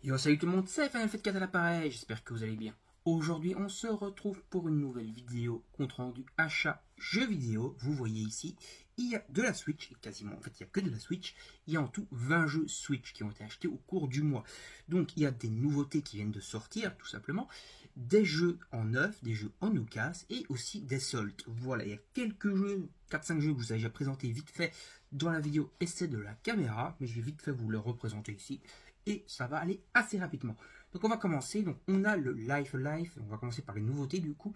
Yo, salut tout le monde, c'est Final Fantasy 4 à l'appareil, j'espère que vous allez bien. Aujourd'hui, on se retrouve pour une nouvelle vidéo compte rendu achat jeux vidéo. Vous voyez ici, il y a de la Switch, et quasiment, en fait, il n'y a que de la Switch. Il y a en tout 20 jeux Switch qui ont été achetés au cours du mois. Donc, il y a des nouveautés qui viennent de sortir, tout simplement. Des jeux en neuf, des jeux en Lucas et aussi des soldes. Voilà, il y a quelques jeux, 4-5 jeux que je vous ai déjà présentés vite fait dans la vidéo essai de la caméra, mais je vais vite fait vous les représenter ici. Et ça va aller assez rapidement. Donc on va commencer, donc on a le Life Alive, on va commencer par les nouveautés du coup.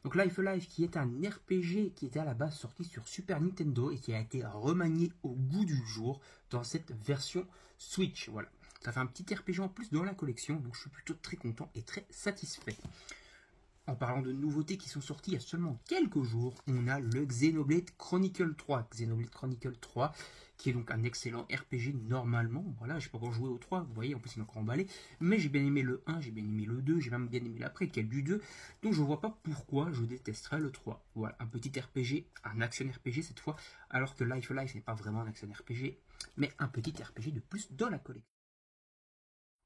Donc Life Alive qui est un RPG qui était à la base sorti sur Super Nintendo et qui a été remanié au goût du jour dans cette version Switch. Voilà, ça fait un petit RPG en plus dans la collection, donc je suis plutôt très content et très satisfait. En parlant de nouveautés qui sont sorties il y a seulement quelques jours, on a le Xenoblade Chronicle 3. Xenoblade Chronicle 3, qui est donc un excellent RPG normalement. Voilà, j'ai pas encore joué au 3, vous voyez, en plus il est encore emballé. Mais j'ai bien aimé le 1, j'ai bien aimé le 2, j'ai même bien aimé l'après, quel du 2. Donc je vois pas pourquoi je détesterais le 3. Voilà, un petit RPG, un action RPG cette fois, alors que Life Alive n'est pas vraiment un action RPG, mais un petit RPG de plus dans la collection.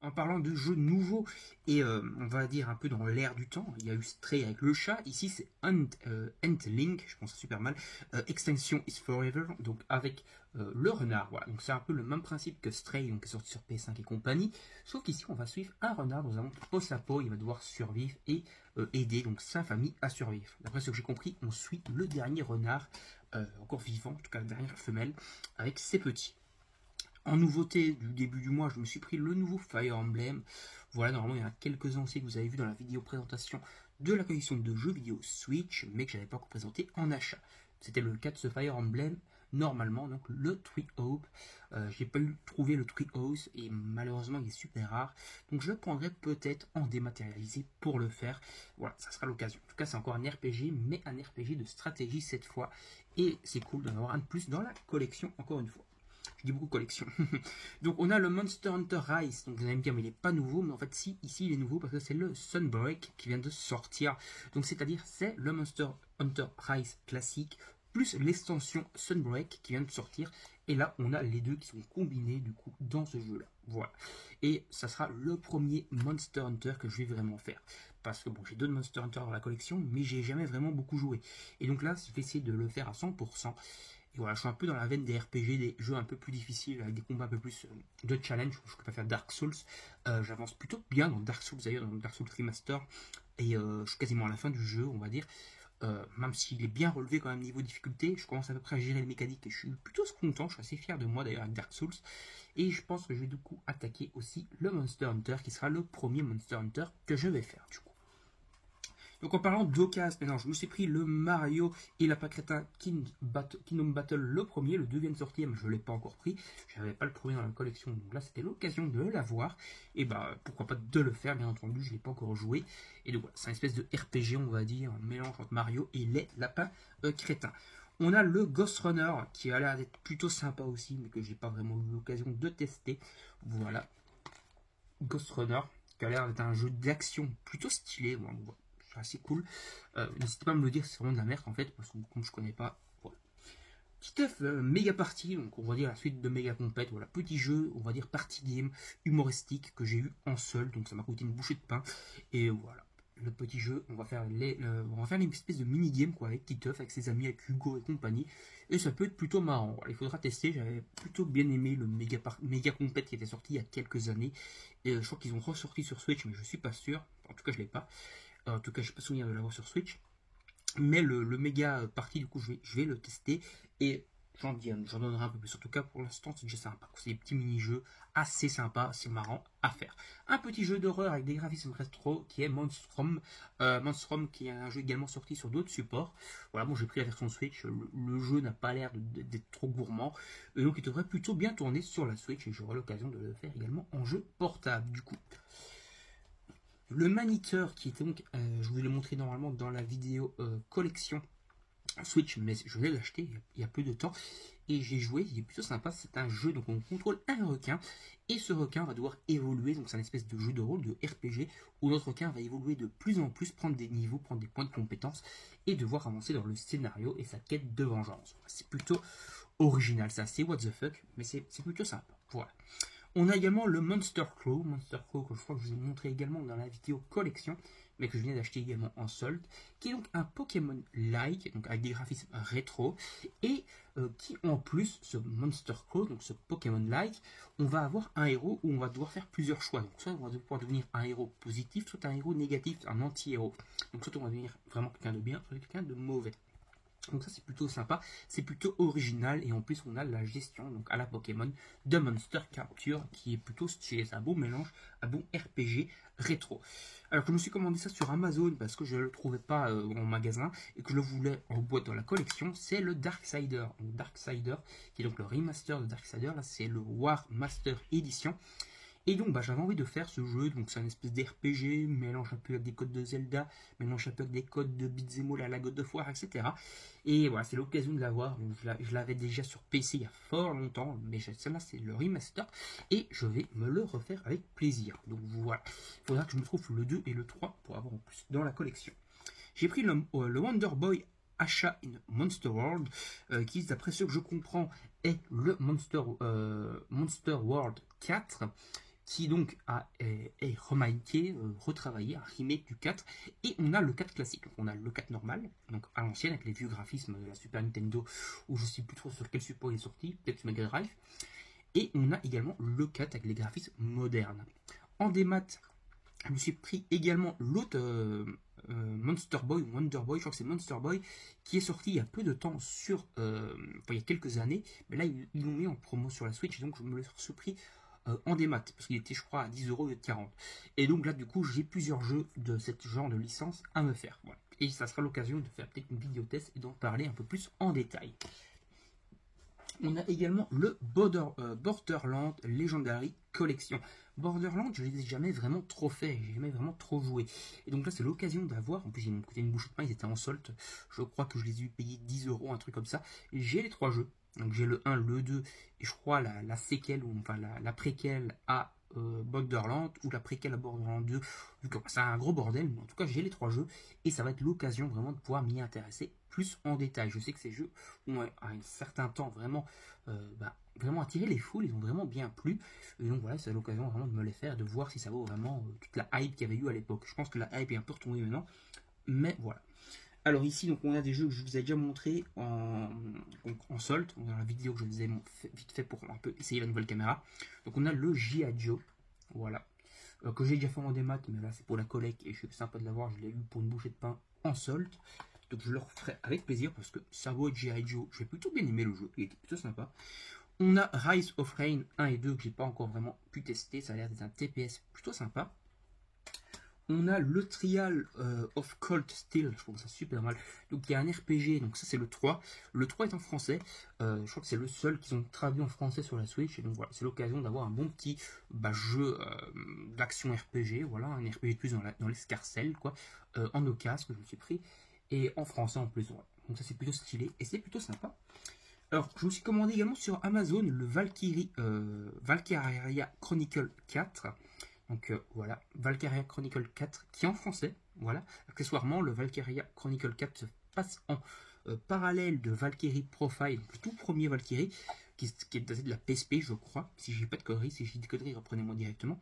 En parlant de jeux nouveaux et on va dire un peu dans l'air du temps, il y a eu Stray avec le chat, ici c'est Link, je pense super mal, Extinction is Forever, donc avec le renard, voilà, donc c'est un peu le même principe que Stray, donc qui est sorti sur PS5 et compagnie, sauf qu'ici on va suivre un renard dans un monde post-apo, il va devoir survivre et aider donc sa famille à survivre. D'après ce que j'ai compris, on suit le dernier renard, encore vivant, en tout cas la dernière femelle, avec ses petits. En nouveauté du début du mois, je me suis pris le nouveau Fire Emblem. Voilà, normalement il y en a quelques-uns aussi que vous avez vu dans la vidéo présentation de la collection de jeux vidéo Switch, mais que je n'avais pas encore présenté en achat. C'était le cas de ce Fire Emblem, normalement, donc le Tree Hope. J'ai pas eu trouvé le Tree House et malheureusement il est super rare. Donc je le prendrai peut-être en dématérialisé pour le faire. Voilà, ça sera l'occasion. En tout cas, c'est encore un RPG, mais un RPG de stratégie cette fois. Et c'est cool d'en avoir un de plus dans la collection, encore une fois. Je dis beaucoup collection. Donc on a le Monster Hunter Rise. Donc vous allez me dire mais il n'est pas nouveau, mais en fait si, ici il est nouveau parce que c'est le Sunbreak qui vient de sortir. Donc c'est-à-dire c'est le Monster Hunter Rise classique plus l'extension Sunbreak qui vient de sortir. Et là on a les deux qui sont combinés du coup dans ce jeu là. Voilà. Et ça sera le premier Monster Hunter que je vais vraiment faire. Parce que bon, j'ai d'autres Monster Hunter dans la collection, mais j'ai jamais vraiment beaucoup joué. Et donc là, je vais essayer de le faire à 100%. Et voilà, je suis un peu dans la veine des RPG, des jeux un peu plus difficiles, avec des combats un peu plus de challenge. Je préfère Dark Souls. J'avance plutôt bien dans Dark Souls, d'ailleurs, dans Dark Souls Remaster. Et je suis quasiment à la fin du jeu, on va dire. Même s'il est bien relevé quand même niveau difficulté, je commence à peu près à gérer les mécaniques et je suis plutôt content, je suis assez fier de moi d'ailleurs avec Dark Souls. Et je pense que je vais du coup attaquer aussi le Monster Hunter, qui sera le premier Monster Hunter que je vais faire du coup. Donc en parlant d'occasion, maintenant je me suis pris le Mario et la Crétin Kingdom Battle le premier, le 2 vient de sortir mais je ne l'ai pas encore pris, je n'avais pas le premier dans la collection donc là c'était l'occasion de l'avoir et bah pourquoi pas de le faire, bien entendu je ne l'ai pas encore joué et donc voilà, c'est une espèce de RPG on va dire, un mélange entre Mario et les lapins crétins. On a le Ghost Runner qui a l'air d'être plutôt sympa aussi mais que j'ai pas vraiment eu l'occasion de tester, voilà, Ghost Runner qui a l'air d'être un jeu d'action plutôt stylé, bon, assez cool. N'hésitez pas à me le dire si c'est vraiment de la merde en fait, parce que comme je connais pas. Voilà. Petit œuf méga party, donc on va dire la suite de méga compète. Voilà, petit jeu, on va dire party game humoristique que j'ai eu en seul, donc ça m'a coûté une bouchée de pain. Et voilà, le petit jeu, on va faire une espèce de mini game quoi, avec petit œuf, avec ses amis, avec Hugo et compagnie. Et ça peut être plutôt marrant. Voilà, il faudra tester. J'avais plutôt bien aimé le méga compète qui était sorti il y a quelques années. Et je crois qu'ils ont ressorti sur Switch, mais je suis pas sûr. En tout cas, je l'ai pas. En tout cas, je n'ai pas souvenir de l'avoir sur Switch. Mais le méga party, du coup, je vais le tester. Et j'en donnerai un peu plus. En tout cas, pour l'instant, c'est déjà sympa. C'est des petits mini-jeux assez sympas, assez marrants à faire. Un petit jeu d'horreur avec des graphismes rétro qui est Monstrum. Monstrum qui est un jeu également sorti sur d'autres supports. Voilà, bon, j'ai pris la version Switch. Le jeu n'a pas l'air d'être trop gourmand. Et donc, il devrait plutôt bien tourner sur la Switch. Et j'aurai l'occasion de le faire également en jeu portable, du coup. Le Maniteur qui était donc, je vous l'ai montré normalement dans la vidéo collection Switch, mais je l'ai acheté il y a peu de temps et j'ai joué, il est plutôt sympa. C'est un jeu donc on contrôle un requin et ce requin va devoir évoluer, donc c'est un espèce de jeu de rôle, de RPG où notre requin va évoluer de plus en plus, prendre des niveaux, prendre des points de compétence et devoir avancer dans le scénario et sa quête de vengeance. C'est plutôt original, c'est assez what the fuck, mais c'est plutôt sympa. Voilà. On a également le Monster Claw, que je crois que je vous ai montré également dans la vidéo collection, mais que je viens d'acheter également en solde, qui est donc un Pokémon-like, donc avec des graphismes rétro, et qui en plus, ce Monster Claw, donc ce Pokémon-like, on va avoir un héros où on va devoir faire plusieurs choix. Donc soit on va pouvoir devenir un héros positif, soit un héros négatif, un anti-héros. Donc soit on va devenir vraiment quelqu'un de bien, soit quelqu'un de mauvais. Donc ça c'est plutôt sympa, c'est plutôt original et en plus on a la gestion donc à la Pokémon de Monster Capture qui est plutôt stylé, c'est un beau mélange, un bon RPG rétro. Alors je me suis commandé ça sur Amazon parce que je ne le trouvais pas en magasin et que je le voulais en boîte dans la collection, c'est le Darksider. Donc Darksider qui est donc le remaster de Darksider, là c'est le War Master Edition. Et donc j'avais envie de faire ce jeu, donc c'est un espèce d'RPG, mélange un peu avec des codes de Zelda, mélange un peu avec des codes de Beat'em All à la God of War, etc. Et voilà, c'est l'occasion de l'avoir. Je l'avais déjà sur PC il y a fort longtemps, mais celle-là c'est le remaster, et je vais me le refaire avec plaisir. Donc voilà, il faudra que je me trouve le 2 et le 3 pour avoir en plus dans la collection. J'ai pris le Wonder Boy Asha in Monster World, qui d'après ce que je comprends est le Monster World 4, qui donc est remaké, retravaillé, un remake du 4, et on a le 4 classique. Donc on a le 4 normal, donc à l'ancienne, avec les vieux graphismes de la Super Nintendo, où je ne sais plus trop sur quel support il est sorti, peut-être sur Mega Drive, et on a également le 4 avec les graphismes modernes. En démat, je me suis pris également l'autre Monster Boy, Wonder Boy, je crois que c'est Monster Boy, qui est sorti il y a peu de temps sur, il y a quelques années, mais là ils l'ont mis en promo sur la Switch, donc je me le suis pris en démat, parce qu'il était je crois à 10 € de 40. Et donc là du coup j'ai plusieurs jeux de ce genre de licence à me faire. Voilà. Et ça sera l'occasion de faire peut-être une vidéo test et d'en parler un peu plus en détail. On a également le Borderlands Legendary Collection. Borderlands, je ne les ai jamais vraiment trop fait, j'ai jamais vraiment trop joué. Et donc là, c'est l'occasion d'avoir, en plus ils m'ont coûté une bouchée de pain, ils étaient en solde, je crois que je les ai eu payés 10 €, un truc comme ça. J'ai les 3 jeux, donc j'ai le 1, le 2, et je crois la séquelle, ou enfin la préquelle à Borderlands, ou la préquelle à Borderlands 2, c'est un gros bordel, mais en tout cas j'ai les 3 jeux, et ça va être l'occasion vraiment de pouvoir m'y intéresser plus en détail. Je sais que ces jeux ont à un certain temps vraiment, vraiment attiré les foules, ils ont vraiment bien plu, et donc voilà, c'est l'occasion vraiment de me les faire, de voir si ça vaut vraiment toute la hype qu'il y avait eu à l'époque. Je pense que la hype est un peu retombée maintenant, mais voilà. Alors ici, donc on a des jeux que je vous ai déjà montré en solde, dans la vidéo que je vous ai vite fait pour un peu essayer la nouvelle caméra. Donc on a le G.I. Joe, voilà, que j'ai déjà fait en démat, mais là c'est pour la collecte et je suis sympa de l'avoir, je l'ai eu pour une bouchée de pain en solde. Donc je le referai avec plaisir parce que ça vaut être G.I. Joe, j'ai plutôt bien aimé le jeu, il était plutôt sympa. On a Rise of Rain 1 et 2 que j'ai pas encore vraiment pu tester, ça a l'air d'être un TPS plutôt sympa. On a le Trial of Cold Steel, je trouve ça super mal. Donc il y a un RPG, donc ça c'est le 3. Le 3 est en français, je crois que c'est le seul qu'ils ont traduit en français sur la Switch. Et donc voilà, c'est l'occasion d'avoir un bon petit jeu d'action RPG, voilà, un RPG plus dans l'escarcelle, quoi, en occasion que je me suis pris, et en français en plus, voilà. Donc ça c'est plutôt stylé, et c'est plutôt sympa. Alors, je me suis commandé également sur Amazon le Valkyria Chronicle 4. Donc voilà, Valkyria Chronicle 4 qui est en français, voilà. Accessoirement, le Valkyria Chronicle 4 se passe en parallèle de Valkyrie Profile, donc le tout premier Valkyrie, qui est daté de la PSP, je crois. Si j'ai pas de conneries, si j'ai des conneries, reprenez-moi directement.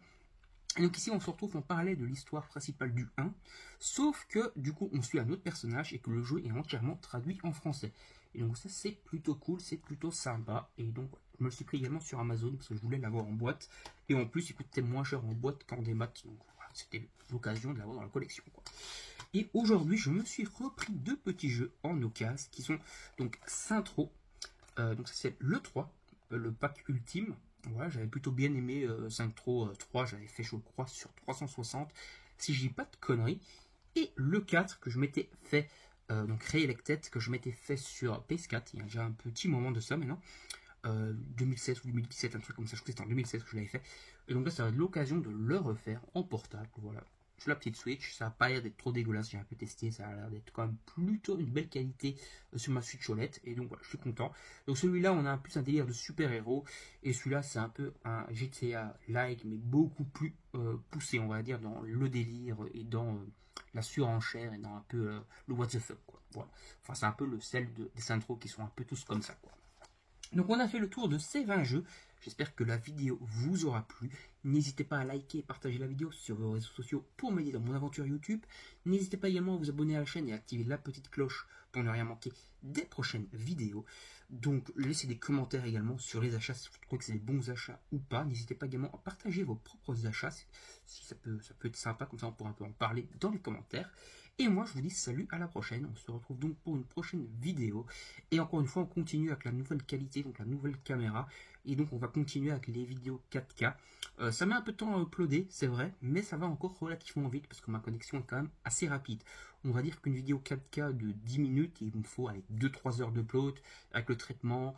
Et donc ici, on se retrouve en parallèle de l'histoire principale du 1, sauf que du coup, on suit un autre personnage et que le jeu est entièrement traduit en français. Et donc ça, c'est plutôt cool, c'est plutôt sympa. Et donc, je me le suis pris également sur Amazon parce que je voulais l'avoir en boîte. Et en plus, il coûtait moins cher en boîte qu'en démat. Donc voilà, c'était l'occasion de l'avoir dans la collection, quoi. Et aujourd'hui, je me suis repris 2 petits jeux en occasion qui sont donc Syntro. Donc ça, c'est le 3, le pack ultime. Voilà, j'avais plutôt bien aimé Syntro 3, j'avais fait, je crois, sur 360, si je dis pas de conneries. Et le 4 que je m'étais fait, donc Re-Elected, que je m'étais fait sur PS4, il y a déjà un petit moment de ça maintenant, 2016 ou 2017, un truc comme ça, je crois que c'était en 2016 que je l'avais fait. Et donc là, ça va être l'occasion de le refaire en portable, voilà. Sur la petite Switch, ça n'a pas l'air d'être trop dégueulasse, j'ai un peu testé, ça a l'air d'être quand même plutôt une belle qualité sur ma Switch OLED, et donc voilà, je suis content. Donc celui-là, on a un plus un délire de super-héros, et celui-là, c'est un peu un GTA-like, mais beaucoup plus poussé, on va dire, dans le délire, et dans la surenchère, et dans un peu le what the fuck, quoi. Voilà. Enfin, c'est un peu le sel des Syntro qui sont un peu tous comme ça, quoi. Donc on a fait le tour de ces 20 jeux. J'espère que la vidéo vous aura plu. N'hésitez pas à liker et partager la vidéo sur vos réseaux sociaux pour m'aider dans mon aventure YouTube. N'hésitez pas également à vous abonner à la chaîne et à activer la petite cloche pour ne rien manquer des prochaines vidéos. Donc laissez des commentaires également sur les achats, si vous trouvez que c'est des bons achats ou pas. N'hésitez pas également à partager vos propres achats, si ça peut être sympa, comme ça on pourra un peu en parler dans les commentaires. Et moi je vous dis salut, à la prochaine. On se retrouve donc pour une prochaine vidéo. Et encore une fois, on continue avec la nouvelle qualité, donc la nouvelle caméra. Et donc on va continuer avec les vidéos 4K. Ça met un peu de temps à uploader, c'est vrai, mais ça va encore relativement vite parce que ma connexion est quand même assez rapide. On va dire qu'une vidéo 4K de 10 minutes, il me faut 2-3 heures d'upload avec le traitement.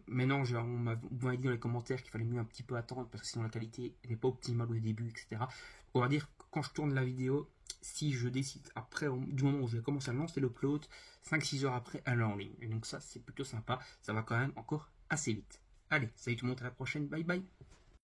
Maintenant, vous m'avez dit dans les commentaires qu'il fallait mieux un petit peu attendre parce que sinon la qualité n'est pas optimale au début, etc. On va dire que quand je tourne la vidéo, si je décide après, du moment où je vais commencer à lancer l'upload, 5-6 heures après, elle est en ligne. Et donc ça, c'est plutôt sympa. Ça va quand même encore assez vite. Allez, salut tout le monde, à la prochaine. Bye bye.